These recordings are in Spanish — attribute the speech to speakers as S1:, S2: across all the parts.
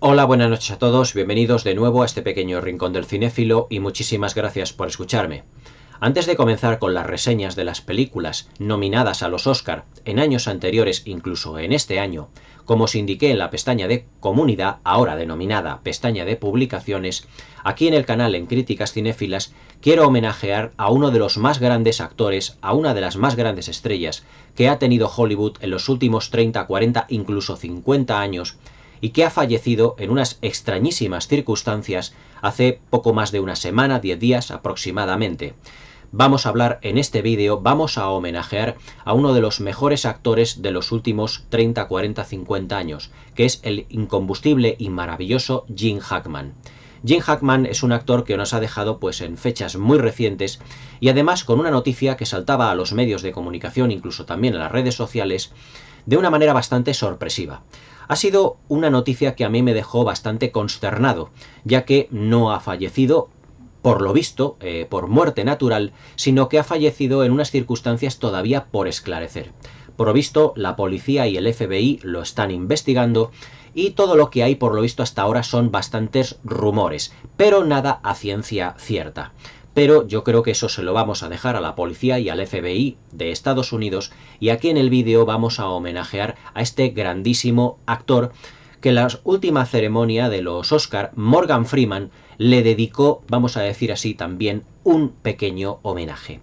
S1: Hola, buenas noches a todos, bienvenidos de nuevo a este pequeño rincón del cinéfilo y muchísimas gracias por escucharme. Antes de comenzar con las reseñas de las películas nominadas a los Oscar en años anteriores, incluso en este año, como os indiqué en la pestaña de Comunidad, ahora denominada pestaña de Publicaciones, aquí en el canal en Críticas Cinéfilas quiero homenajear a uno de los más grandes actores, a una de las más grandes estrellas que ha tenido Hollywood en los últimos 30, 40, incluso 50 años, y que ha fallecido en unas extrañísimas circunstancias hace poco más de una semana, 10 días aproximadamente. Vamos a hablar en este vídeo, vamos a homenajear a uno de los mejores actores de los últimos 30, 40, 50 años, que es el incombustible y maravilloso Gene Hackman. Gene Hackman es un actor que nos ha dejado pues en fechas muy recientes y además con una noticia que saltaba a los medios de comunicación, incluso también a las redes sociales, de una manera bastante sorpresiva. Ha sido una noticia que a mí me dejó bastante consternado, ya que no ha fallecido, por lo visto, por muerte natural, sino que ha fallecido en unas circunstancias todavía por esclarecer. Por lo visto, la policía y el FBI lo están investigando y todo lo que hay, por lo visto, hasta ahora son bastantes rumores, pero nada a ciencia cierta. Pero yo creo que eso se lo vamos a dejar a la policía y al FBI de Estados Unidos, y aquí en el vídeo vamos a homenajear a este grandísimo actor que en la última ceremonia de los Oscar, Morgan Freeman le dedicó, vamos a decir así también, un pequeño homenaje.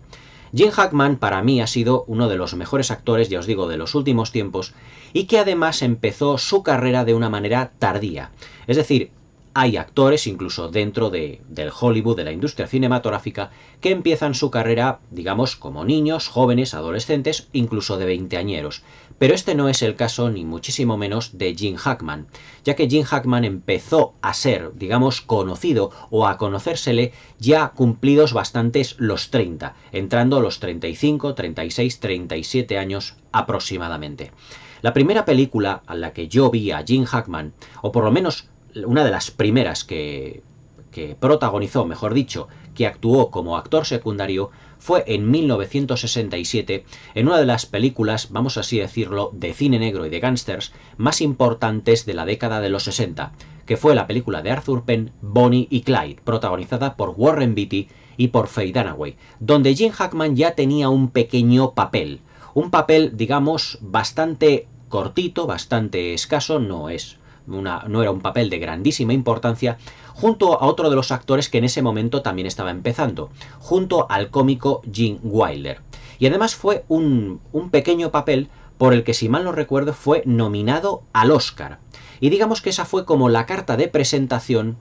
S1: Gene Hackman para mí ha sido uno de los mejores actores, ya os digo, de los últimos tiempos, y que además empezó su carrera de una manera tardía. Es decir, hay actores, incluso dentro del Hollywood, de la industria cinematográfica, que empiezan su carrera, digamos, como niños, jóvenes, adolescentes, incluso de veinteañeros. Pero este no es el caso, ni muchísimo menos, de Gene Hackman, ya que Gene Hackman empezó a ser, digamos, conocido o a conocérsele ya cumplidos bastantes los 30, entrando a los 35, 36, 37 años aproximadamente. La primera película a la que yo vi a Gene Hackman, o por lo menos una de las primeras que protagonizó, mejor dicho, que actuó como actor secundario, fue en 1967 en una de las películas, vamos así decirlo, de cine negro y de gángsters más importantes de la década de los 60, que fue la película de Arthur Penn, Bonnie y Clyde, protagonizada por Warren Beatty y por Faye Dunaway, donde Gene Hackman ya tenía un pequeño papel, digamos, bastante cortito, bastante escaso, no era un papel de grandísima importancia, junto a otro de los actores que en ese momento también estaba empezando, junto al cómico Gene Wilder. Y además fue un pequeño papel por el que, si mal no recuerdo, fue nominado al Oscar. Y digamos que esa fue como la carta de presentación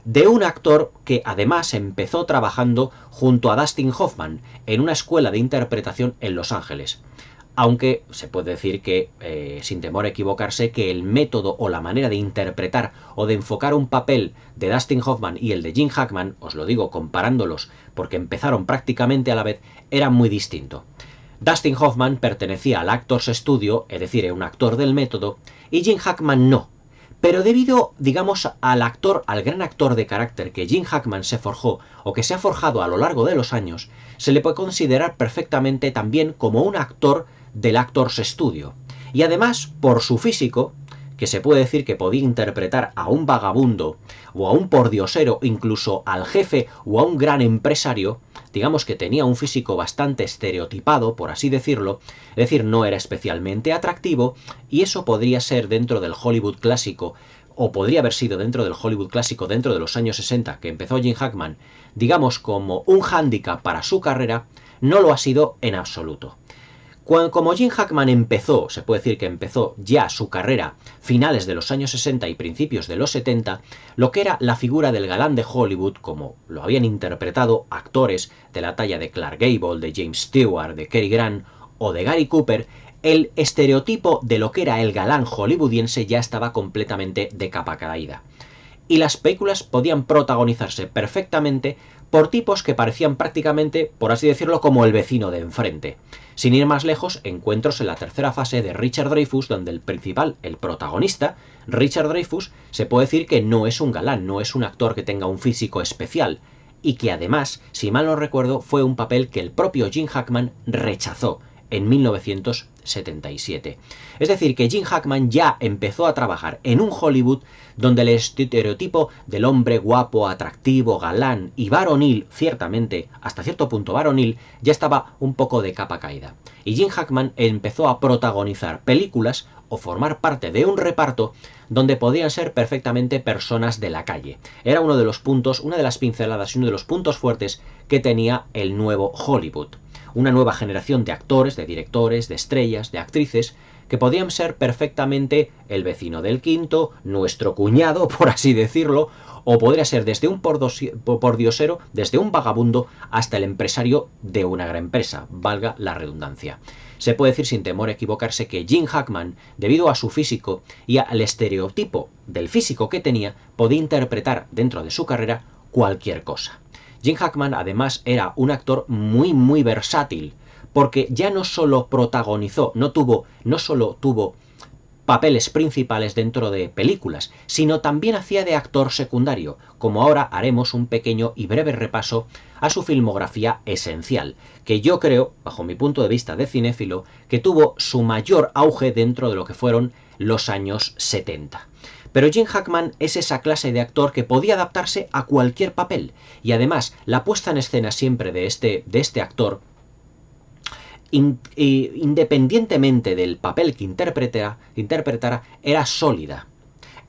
S1: de un actor que además empezó trabajando junto a Dustin Hoffman en una escuela de interpretación en Los Ángeles. Aunque se puede decir que, sin temor a equivocarse, que el método o la manera de interpretar o de enfocar un papel de Dustin Hoffman y el de Gene Hackman, os lo digo comparándolos porque empezaron prácticamente a la vez, era muy distinto. Dustin Hoffman pertenecía al Actors Studio, es decir, era un actor del método, y Gene Hackman no. Pero debido, digamos, al gran actor de carácter que Gene Hackman se forjó o que se ha forjado a lo largo de los años, se le puede considerar perfectamente también como un actor del Actors Studio. Y además, por su físico, que se puede decir que podía interpretar a un vagabundo o a un pordiosero, incluso al jefe o a un gran empresario, digamos que tenía un físico bastante estereotipado, por así decirlo, es decir, no era especialmente atractivo, y eso podría ser dentro del Hollywood clásico, o podría haber sido dentro del Hollywood clásico dentro de los años 60, que empezó Gene Hackman, digamos como un hándicap para su carrera, no lo ha sido en absoluto. Como Gene Hackman empezó, se puede decir que empezó ya su carrera finales de los años 60 y principios de los 70, lo que era la figura del galán de Hollywood, como lo habían interpretado actores de la talla de Clark Gable, de James Stewart, de Cary Grant o de Gary Cooper, el estereotipo de lo que era el galán hollywoodiense ya estaba completamente de capa caída. Y las películas podían protagonizarse perfectamente por tipos que parecían prácticamente, por así decirlo, como el vecino de enfrente. Sin ir más lejos, encuentros en la tercera fase de Richard Dreyfuss, donde el protagonista, Richard Dreyfuss, se puede decir que no es un galán, no es un actor que tenga un físico especial, y que además, si mal no recuerdo, fue un papel que el propio Gene Hackman rechazó en 1977. Es decir, que Gene Hackman ya empezó a trabajar en un Hollywood donde el estereotipo del hombre guapo, atractivo, galán y varonil, ciertamente, hasta cierto punto varonil, ya estaba un poco de capa caída. Y Gene Hackman empezó a protagonizar películas o formar parte de un reparto donde podían ser perfectamente personas de la calle. Era uno de los puntos, una de las pinceladas y uno de los puntos fuertes que tenía el nuevo Hollywood. Una nueva generación de actores, de directores, de estrellas, de actrices, que podían ser perfectamente el vecino del quinto, nuestro cuñado, por así decirlo, o podría ser desde un pordiosero, desde un vagabundo, hasta el empresario de una gran empresa, valga la redundancia. Se puede decir sin temor a equivocarse que Gene Hackman, debido a su físico y al estereotipo del físico que tenía, podía interpretar dentro de su carrera cualquier cosa. Gene Hackman además era un actor muy versátil, porque ya no solo protagonizó, no solo tuvo papeles principales dentro de películas, sino también hacía de actor secundario, como ahora haremos un pequeño y breve repaso a su filmografía esencial, que yo creo, bajo mi punto de vista de cinéfilo, que tuvo su mayor auge dentro de lo que fueron los años 70. Pero Gene Hackman es esa clase de actor que podía adaptarse a cualquier papel, y además la puesta en escena siempre de este actor, independientemente del papel que interpretara, era sólida,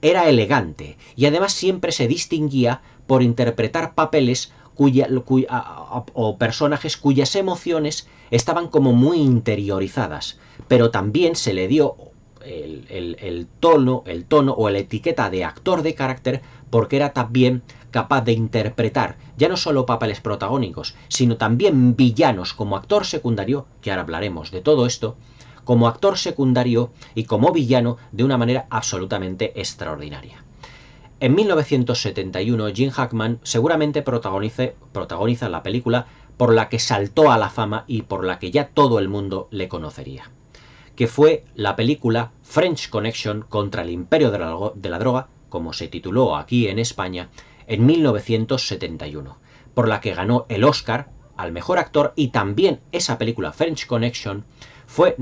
S1: era elegante, y además siempre se distinguía por interpretar papeles o personajes cuyas emociones estaban como muy interiorizadas, pero también se le dio el tono o la etiqueta de actor de carácter porque era también capaz de interpretar ya no solo papeles protagónicos, sino también villanos como actor secundario, que ahora hablaremos de todo esto, como actor secundario y como villano de una manera absolutamente extraordinaria. En 1971, Gene Hackman seguramente protagoniza la película por la que saltó a la fama y por la que ya todo el mundo le conocería, que fue la película French Connection contra el Imperio de la Droga, como se tituló aquí en España, en 1971, por la que ganó el Oscar al mejor actor, y también esa película French Connection fue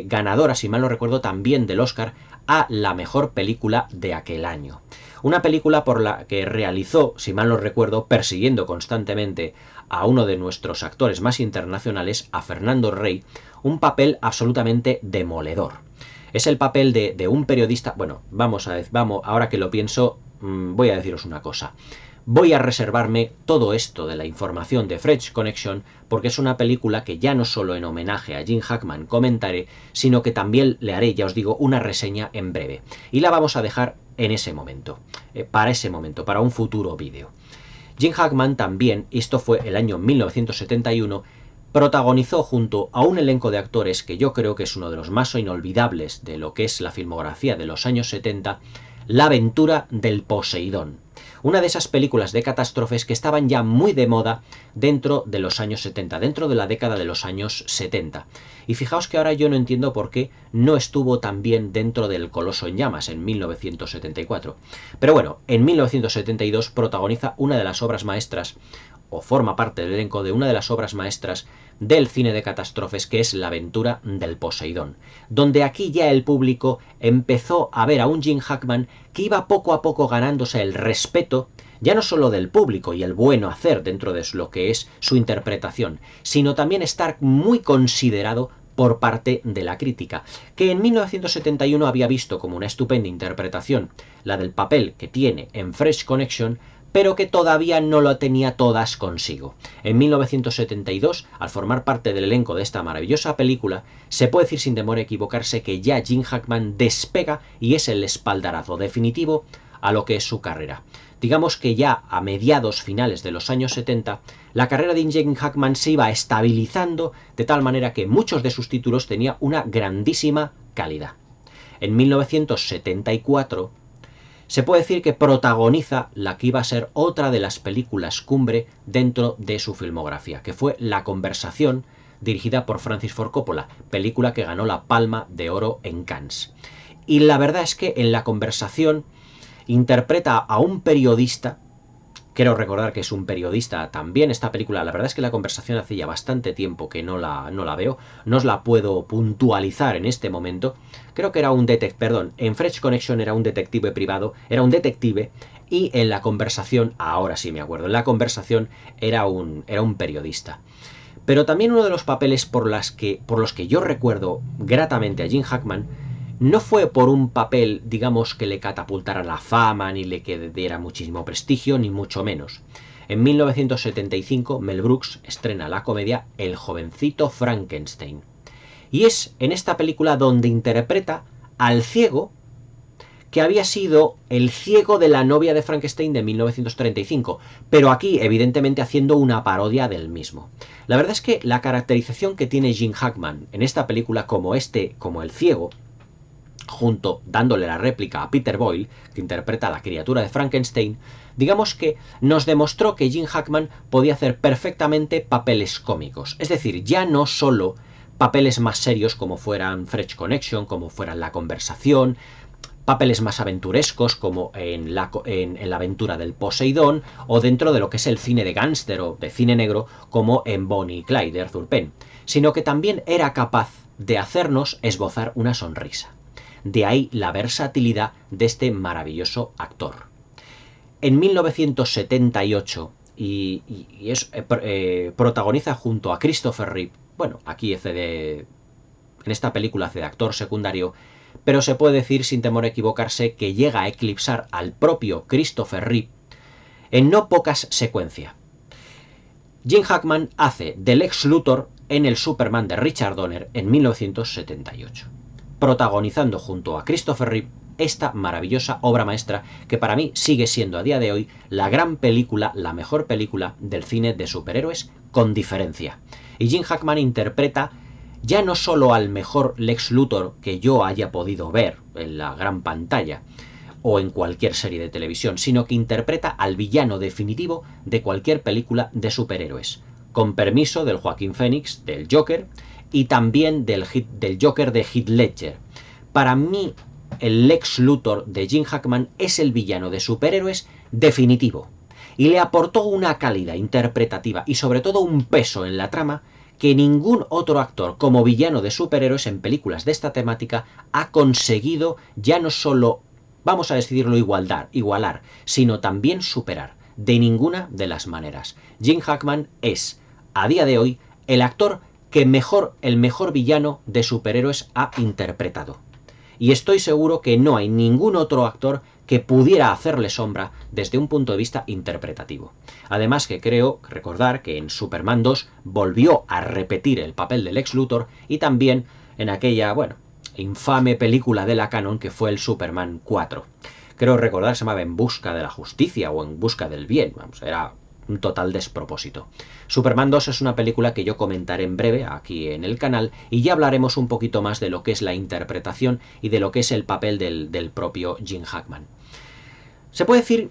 S1: ganadora, si mal no recuerdo, también del Oscar a la mejor película de aquel año. Una película por la que realizó, si mal no recuerdo, persiguiendo constantemente a uno de nuestros actores más internacionales, a Fernando Rey, un papel absolutamente demoledor. Es el papel de un periodista. Bueno, vamos, ahora que lo pienso, voy a deciros una cosa. Voy a reservarme todo esto de la información de French Connection porque es una película que ya no solo en homenaje a Gene Hackman comentaré, sino que también le haré, ya os digo, una reseña en breve. Y la vamos a dejar en ese momento, para un futuro vídeo. Gene Hackman también, y esto fue el año 1971, protagonizó junto a un elenco de actores que yo creo que es uno de los más inolvidables de lo que es la filmografía de los años 70, La aventura del Poseidón. Una de esas películas de catástrofes que estaban ya muy de moda dentro de los años 70, dentro de la década de los años 70. Y fijaos que ahora yo no entiendo por qué no estuvo tan bien dentro del Coloso en Llamas en 1974. Pero bueno, en 1972 protagoniza una de las obras maestras, o forma parte del elenco de una de las obras maestras del cine de catástrofes, que es La aventura del Poseidón, donde aquí ya el público empezó a ver a un Gene Hackman que iba poco a poco ganándose el respeto, ya no solo del público y el bueno hacer dentro de lo que es su interpretación, sino también estar muy considerado por parte de la crítica, que en 1971 había visto como una estupenda interpretación la del papel que tiene en French Connection, pero que todavía no lo tenía todas consigo. En 1972, al formar parte del elenco de esta maravillosa película, se puede decir sin temor a equivocarse que ya Gene Hackman despega y es el espaldarazo definitivo a lo que es su carrera. Digamos que ya a mediados finales de los años 70, la carrera de Gene Hackman se iba estabilizando de tal manera que muchos de sus títulos tenían una grandísima calidad. En 1974, se puede decir que protagoniza la que iba a ser otra de las películas cumbre dentro de su filmografía, que fue La conversación, dirigida por Francis Ford Coppola, película que ganó la Palma de Oro en Cannes. Y la verdad es que en La conversación interpreta a un periodista Quiero recordar que es un periodista también. Esta película, la verdad es que la conversación hace ya bastante tiempo que no la veo. No os la puedo puntualizar en este momento. Creo que era un en French Connection era un detective privado, era un detective, y en la conversación, ahora sí me acuerdo, en la conversación era un periodista. Pero también uno de los papeles por los que yo recuerdo gratamente a Jim Hackman no fue por un papel, digamos, que le catapultara la fama, ni le que diera muchísimo prestigio, ni mucho menos. En 1975, Mel Brooks estrena la comedia El jovencito Frankenstein. Y es en esta película donde interpreta al ciego que había sido el ciego de la novia de Frankenstein de 1935, pero aquí evidentemente haciendo una parodia del mismo. La verdad es que la caracterización que tiene Jim Hackman en esta película como el ciego, dándole la réplica a Peter Boyle, que interpreta a la criatura de Frankenstein, digamos que nos demostró que Jim Hackman podía hacer perfectamente papeles cómicos. Es decir, ya no solo papeles más serios como fueran French Connection, como fueran La conversación, papeles más aventurescos como en la aventura del Poseidón, o dentro de lo que es el cine de gángster o de cine negro como en Bonnie y Clyde de Arthur Penn, sino que también era capaz de hacernos esbozar una sonrisa. De ahí la versatilidad de este maravilloso actor. En 1978, protagoniza junto a Christopher Reeve, bueno, aquí en esta película hace de actor secundario, pero se puede decir sin temor a equivocarse que llega a eclipsar al propio Christopher Reeve en no pocas secuencias. Jim Hackman hace del Lex Luthor en el Superman de Richard Donner en 1978, protagonizando junto a Christopher Reeve esta maravillosa obra maestra que para mí sigue siendo a día de hoy la gran película, la mejor película del cine de superhéroes con diferencia. Y Jim Hackman interpreta ya no solo al mejor Lex Luthor que yo haya podido ver en la gran pantalla o en cualquier serie de televisión, sino que interpreta al villano definitivo de cualquier película de superhéroes, con permiso del Joaquín Phoenix, del Joker, y también del Joker de Heath Ledger. Para mí, el Lex Luthor de Jim Hackman es el villano de superhéroes definitivo, y le aportó una calidad interpretativa y sobre todo un peso en la trama que ningún otro actor como villano de superhéroes en películas de esta temática ha conseguido ya no solo, vamos a decirlo, igualar, sino también superar, de ninguna de las maneras. Jim Hackman es, a día de hoy, el actor que el mejor villano de superhéroes ha interpretado. Y estoy seguro que no hay ningún otro actor que pudiera hacerle sombra desde un punto de vista interpretativo. Además que creo recordar que en Superman 2 volvió a repetir el papel del Lex Luthor y también en aquella, infame película de la canon que fue el Superman 4. Creo recordar se llamaba En busca de la justicia o En busca del bien, era un total despropósito. Superman 2 es una película que yo comentaré en breve aquí en el canal y ya hablaremos un poquito más de lo que es la interpretación y de lo que es el papel del propio Jim Hackman. Se puede decir,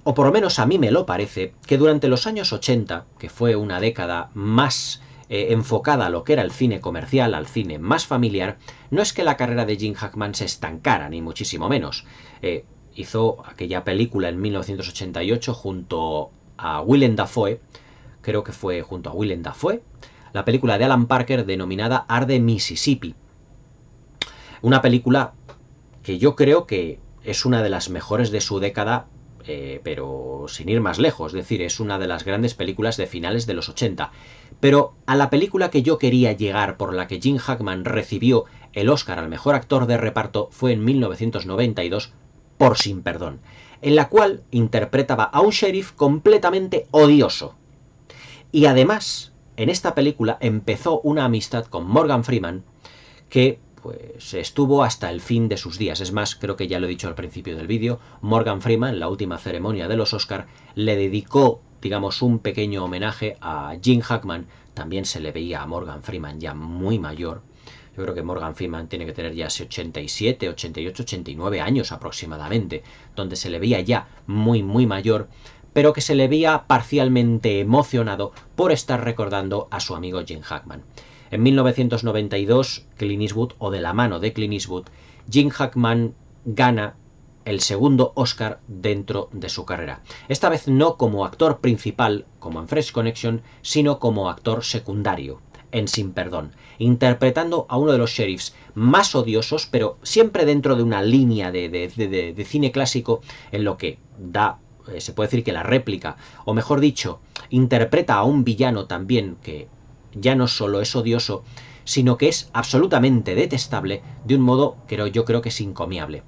S1: o por lo menos a mí me lo parece, que durante los años 80, que fue una década más enfocada a lo que era el cine comercial, al cine más familiar, no es que la carrera de Jim Hackman se estancara, ni muchísimo menos. Hizo aquella película en 1988 junto a Willem Dafoe, creo que fue junto a Willem Dafoe, la película de Alan Parker denominada Arde Mississippi. Una película que yo creo que es una de las mejores de su década, pero sin ir más lejos, es decir, es una de las grandes películas de finales de los 80. Pero a la película que yo quería llegar, por la que Jim Hackman recibió el Oscar al mejor actor de reparto, fue en 1992 por Sin Perdón, en la cual interpretaba a un sheriff completamente odioso. Y además, en esta película empezó una amistad con Morgan Freeman que pues estuvo hasta el fin de sus días. Es más, creo que ya lo he dicho al principio del vídeo, Morgan Freeman, en la última ceremonia de los Oscar, le dedicó, digamos, un pequeño homenaje a Jim Hackman. También se le veía a Morgan Freeman ya muy mayor. Yo creo que Morgan Freeman tiene que tener ya 87, 88, 89 años aproximadamente, donde se le veía ya muy mayor, pero que se le veía parcialmente emocionado por estar recordando a su amigo Jim Hackman. En 1992, Clint Eastwood, o de la mano de Clint Eastwood, Jim Hackman gana el segundo Oscar dentro de su carrera. Esta vez no como actor principal, como en French Connection, sino como actor secundario, en Sin Perdón, interpretando a uno de los sheriffs más odiosos, pero siempre dentro de una línea de cine clásico, en lo que da, se puede decir que la réplica, o mejor dicho, interpreta a un villano también que ya no solo es odioso, sino que es absolutamente detestable de un modo que yo creo que es encomiable.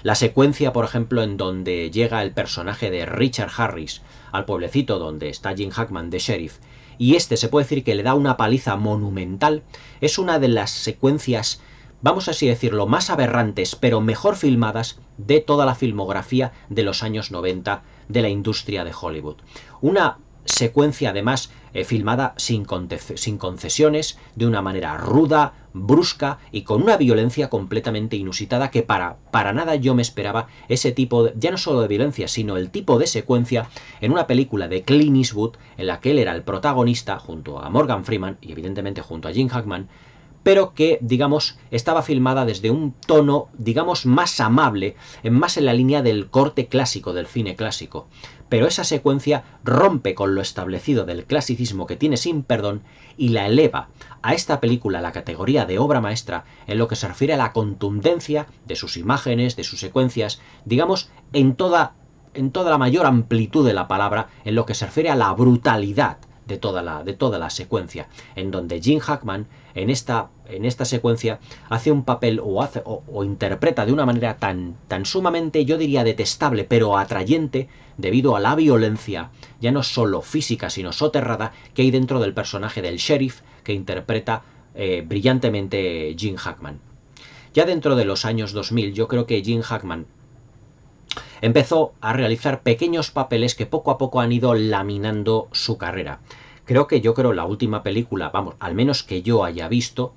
S1: La secuencia, por ejemplo, en donde llega el personaje de Richard Harris al pueblecito donde está Gene Hackman de sheriff, y este se puede decir que le da una paliza monumental, es una de las secuencias, vamos así decirlo, más aberrantes, pero mejor filmadas de toda la filmografía de los años 90 de la industria de Hollywood. Una secuencia además filmada sin concesiones, de una manera ruda, brusca y con una violencia completamente inusitada que para nada yo me esperaba ese tipo de, ya no solo de violencia, sino el tipo de secuencia en una película de Clint Eastwood en la que él era el protagonista junto a Morgan Freeman y evidentemente junto a Gene Hackman, pero que, digamos, estaba filmada desde un tono, digamos, más amable, más en la línea del corte clásico, del cine clásico. Pero esa secuencia rompe con lo establecido del clasicismo que tiene Sin Perdón y la eleva a esta película a la categoría de obra maestra en lo que se refiere a la contundencia de sus imágenes, de sus secuencias, digamos, en toda la mayor amplitud de la palabra, en lo que se refiere a la brutalidad de toda la secuencia, en donde Gene Hackman en esta secuencia hace un papel o interpreta de una manera tan sumamente, yo diría, detestable, pero atrayente, debido a la violencia, ya no solo física, sino soterrada, que hay dentro del personaje del sheriff que interpreta brillantemente Gene Hackman. Ya dentro de los años 2000, yo creo que Gene Hackman empezó a realizar pequeños papeles que poco a poco han ido laminando su carrera. Yo creo la última película, vamos, al menos que yo haya visto,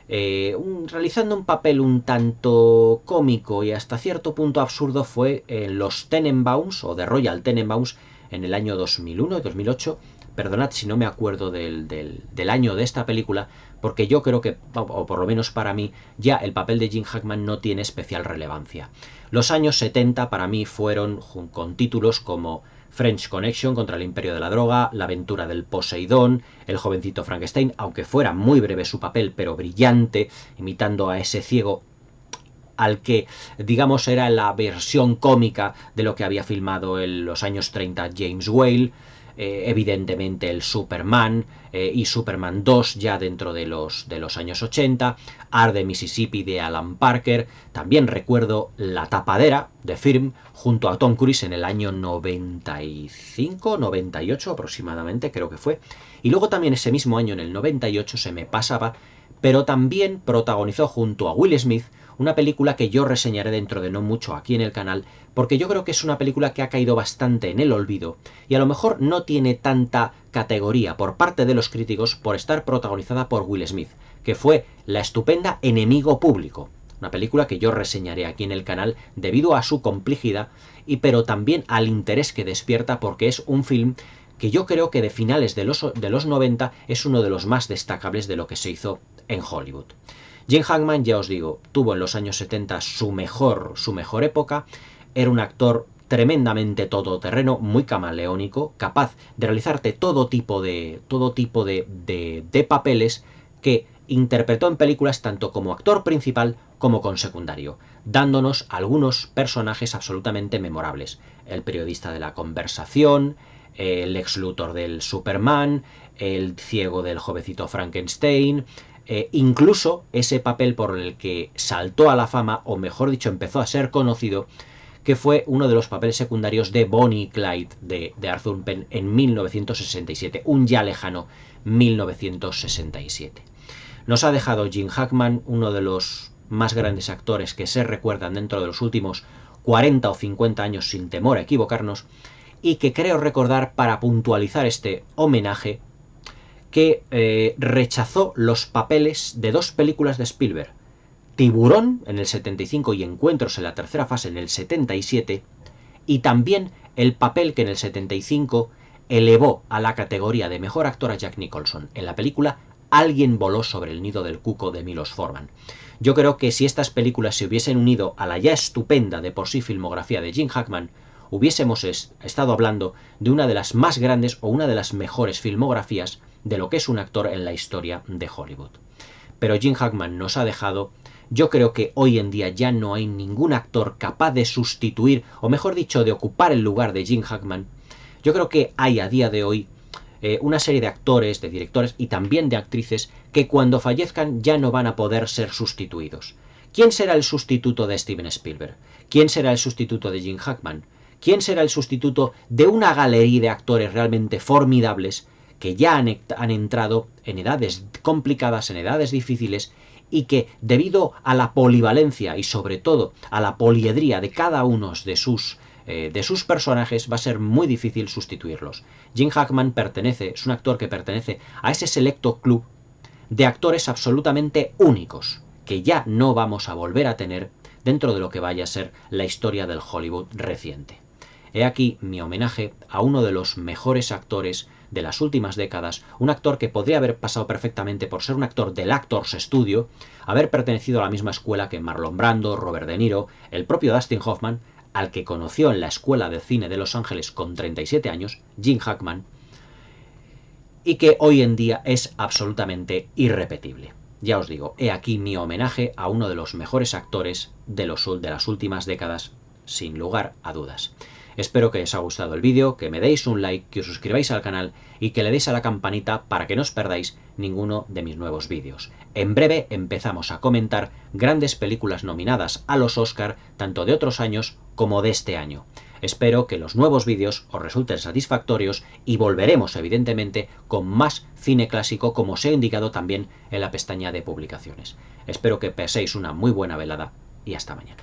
S1: realizando un papel un tanto cómico y hasta cierto punto absurdo, fue en Los Tenenbaums o The Royal Tenenbaums en el año 2001 y 2008. Perdonad si no me acuerdo del año de esta película, porque yo creo que, o por lo menos para mí, ya el papel de Gene Hackman no tiene especial relevancia. Los años 70 para mí fueron con títulos como French Connection, contra el imperio de la droga, La aventura del Poseidón, El jovencito Frankenstein, aunque fuera muy breve su papel, pero brillante, imitando a ese ciego al que, digamos, era la versión cómica de lo que había filmado en los años 30 James Whale. Evidentemente el Superman y Superman 2 ya dentro de los años 80, Art de Mississippi de Alan Parker, también recuerdo La tapadera de Firm junto a Tom Cruise en el año 95, 98 aproximadamente creo que fue, y luego también ese mismo año en el 98 se me pasaba, pero también protagonizó junto a Will Smith una película que yo reseñaré dentro de no mucho aquí en el canal, porque yo creo que es una película que ha caído bastante en el olvido y a lo mejor no tiene tanta categoría por parte de los críticos por estar protagonizada por Will Smith, que fue la estupenda Enemigo Público, una película que yo reseñaré aquí en el canal debido a su complejidad pero también al interés que despierta, porque es un film que yo creo que de finales de los 90 es uno de los más destacables de lo que se hizo en Hollywood. Gene Hackman, ya os digo, tuvo en los años 70 su mejor época. Era un actor tremendamente todoterreno, muy camaleónico, capaz de realizarte todo tipo de papeles, que interpretó en películas tanto como actor principal como con secundario, dándonos algunos personajes absolutamente memorables. El periodista de la conversación, el ex Luthor del Superman, el ciego del jovencito Frankenstein, incluso ese papel por el que saltó a la fama, o mejor dicho, empezó a ser conocido, que fue uno de los papeles secundarios de Bonnie y Clyde de Arthur Penn en 1967, un ya lejano 1967. Nos ha dejado Gene Hackman, uno de los más grandes actores que se recuerdan dentro de los últimos 40 o 50 años, sin temor a equivocarnos, y que creo recordar, para puntualizar este homenaje, que rechazó los papeles de dos películas de Spielberg, Tiburón en el 75 y Encuentros en la tercera fase en el 77, y también el papel que en el 75 elevó a la categoría de mejor actor a Jack Nicholson en la película Alguien voló sobre el nido del cuco de Milos Forman. Yo creo que si estas películas se hubiesen unido a la ya estupenda de por sí filmografía de Jim Hackman, hubiésemos estado hablando de una de las más grandes o una de las mejores filmografías de lo que es un actor en la historia de Hollywood. Pero Jim Hackman nos ha dejado. Yo creo que hoy en día ya no hay ningún actor capaz de sustituir, o mejor dicho, de ocupar el lugar de Jim Hackman. Yo creo que hay a día de hoy una serie de actores, de directores y también de actrices que cuando fallezcan ya no van a poder ser sustituidos. ¿Quién será el sustituto de Steven Spielberg? ¿Quién será el sustituto de Jim Hackman? ¿Quién será el sustituto de una galería de actores realmente formidables que ya han entrado en edades complicadas, en edades difíciles, y que debido a la polivalencia y sobre todo a la poliedría de cada uno de sus personajes va a ser muy difícil sustituirlos? Jim Hackman es un actor que pertenece a ese selecto club de actores absolutamente únicos que ya no vamos a volver a tener dentro de lo que vaya a ser la historia del Hollywood reciente. He aquí mi homenaje a uno de los mejores actores de las últimas décadas, un actor que podría haber pasado perfectamente por ser un actor del Actors Studio, haber pertenecido a la misma escuela que Marlon Brando, Robert De Niro, el propio Dustin Hoffman, al que conoció en la Escuela de Cine de Los Ángeles con 37 años, Jim Hackman, y que hoy en día es absolutamente irrepetible. Ya os digo, he aquí mi homenaje a uno de los mejores actores de las últimas décadas, sin lugar a dudas. Espero que os haya gustado el vídeo, que me deis un like, que os suscribáis al canal y que le deis a la campanita para que no os perdáis ninguno de mis nuevos vídeos. En breve empezamos a comentar grandes películas nominadas a los Oscar, tanto de otros años como de este año. Espero que los nuevos vídeos os resulten satisfactorios y volveremos evidentemente con más cine clásico, como os he indicado también en la pestaña de publicaciones. Espero que paséis una muy buena velada y hasta mañana.